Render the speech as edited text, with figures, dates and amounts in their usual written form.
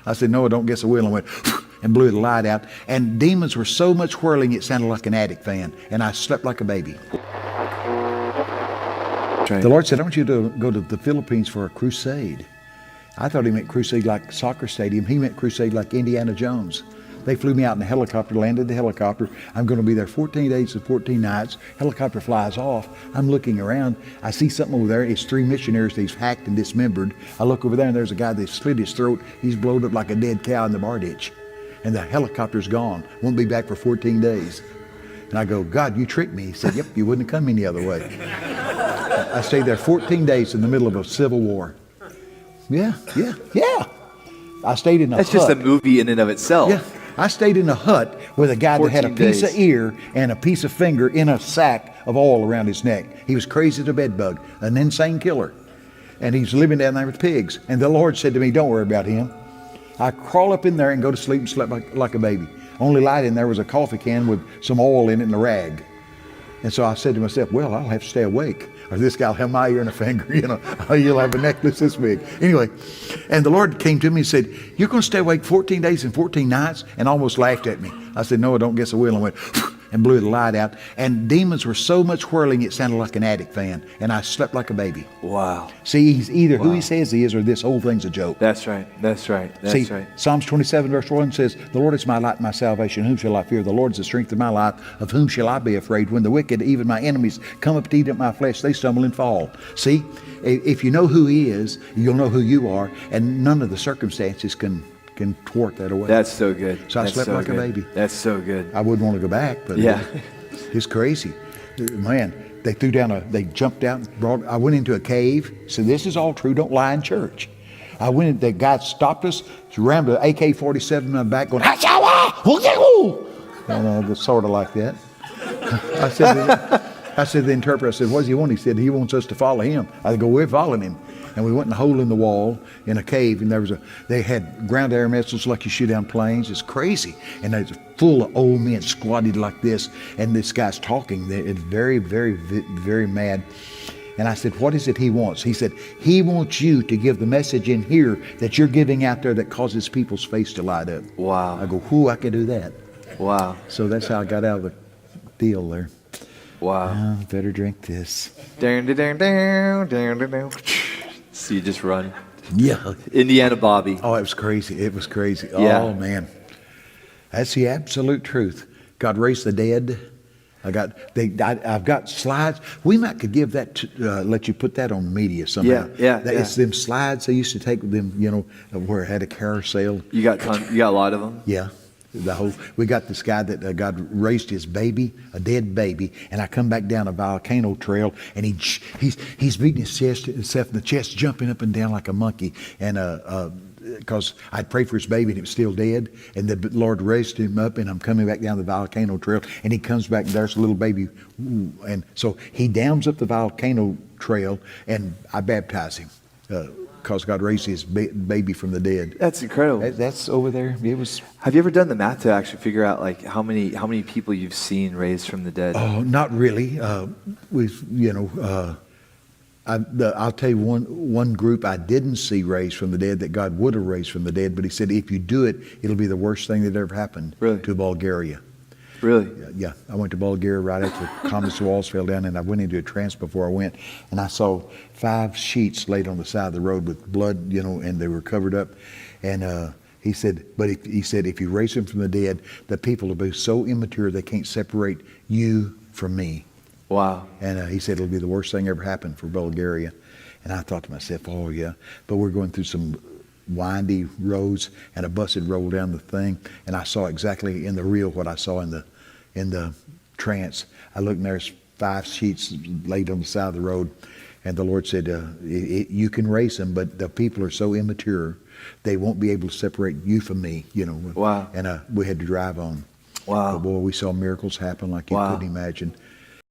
I said, no, I don't guess I will. And went and blew the light out. And demons were so much whirling, it sounded like an attic fan. And I slept like a baby. Right. The Lord said, I want you to go to the Philippines for a crusade. I thought he meant crusade like soccer stadium. He meant crusade like Indiana Jones. They flew me out in a helicopter, landed the helicopter. I'm going to be there 14 days and 14 nights. Helicopter flies off. I'm looking around. I see something over there. It's 3 missionaries that he's hacked and dismembered. I look over there and there's a guy that slit his throat. He's blown up like a dead cow in the bar ditch. And the helicopter's gone. Won't be back for 14 days. And I go, God, you tricked me. He said, yep, you wouldn't have come any other way. I stayed there 14 days in the middle of a civil war. Yeah. I stayed in a hut. That's just a movie in and of itself. Yeah. I stayed in a hut with a guy that had a piece of ear and a piece of finger in a sack of oil around his neck. He was crazy as a bedbug, an insane killer. And he's living down there with pigs. And the Lord said to me, don't worry about him. I crawl up in there and go to sleep and slept like a baby. Only light in there was a coffee can with some oil in it and a rag. And so I said to myself, well, I'll have to stay awake, or this guy will have my ear and a finger, you'll have a necklace this big. Anyway, and the Lord came to me and said, you're going to stay awake 14 days and 14 nights? And almost laughed at me. I said, no, I don't guess I will. And went and blew the light out. And demons were so much whirling, it sounded like an attic fan. And I slept like a baby. Wow. See, he's either who he says he is, or this whole thing's a joke. That's right. See, Psalms 27 verse 1 says, the Lord is my light and my salvation. Whom shall I fear? The Lord is the strength of my life. Of whom shall I be afraid? When the wicked, even my enemies, come up to eat up my flesh, they stumble and fall. See, if you know who he is, you'll know who you are, and none of the circumstances can thwart that away. That's so good. So I slept like a baby. That's so good. I wouldn't want to go back, but yeah, it's crazy. Man, they jumped out and I went into a cave. So this is all true. Don't lie in church. I went in, the guy stopped us, rammed an AK-47 in my back going, sort of like that. I said to the interpreter, I said, what does he want? He said, he wants us to follow him. I go, we're following him. And we went in a hole in the wall in a cave, and they had ground air missiles like you shoot down planes. It's crazy. And it's full of old men squatted like this, and this guy's talking. It's very, very, very mad. And I said, what is it he wants? He said, he wants you to give the message in here that you're giving out there that causes people's face to light up. Wow. I go, I can do that. Wow. So that's how I got out of the deal there. Wow. Better drink this. Down. So you just run. Yeah. Indiana Bobby. Oh, it was crazy. Yeah. Oh, man. That's the absolute truth. God raised the dead. I've got slides. We might could give that let you put that on media somehow. Yeah. It's them slides they used to take with them, where it had a carousel. You got a lot of them? Yeah. We got this guy that God raised his baby, a dead baby, and I come back down a volcano trail, and he's beating himself in the chest, jumping up and down like a monkey, and because I'd prayed for his baby and it was still dead, and the Lord raised him up, and I'm coming back down the volcano trail, and he comes back and there's a little baby, and so he dams up the volcano trail, and I baptize him. Because God raised his baby from the dead. That's incredible. That's over there. It was. Have you ever done the math to actually figure out like how many people you've seen raised from the dead? Oh, not really. I'll tell you one group I didn't see raised from the dead that God would have raised from the dead, but he said if you do it, it'll be the worst thing that ever happened to Bulgaria. Really? Yeah. I went to Bulgaria right after the communist walls fell down, and I went into a trance before I went, and I saw 5 sheets laid on the side of the road with blood, and they were covered up. And he said, if you raise them from the dead, the people will be so immature they can't separate you from me. Wow. And he said it'll be the worst thing ever happened for Bulgaria. And I thought to myself, oh yeah, but we're going through some windy roads, and a bus had rolled down the thing, and I saw exactly in the real what I saw in the trance. I looked, and there's 5 sheets laid on the side of the road, and the Lord said, you can raise them, but the people are so immature, they won't be able to separate you from me, Wow. And we had to drive on. Wow. But boy, we saw miracles happen like you couldn't imagine.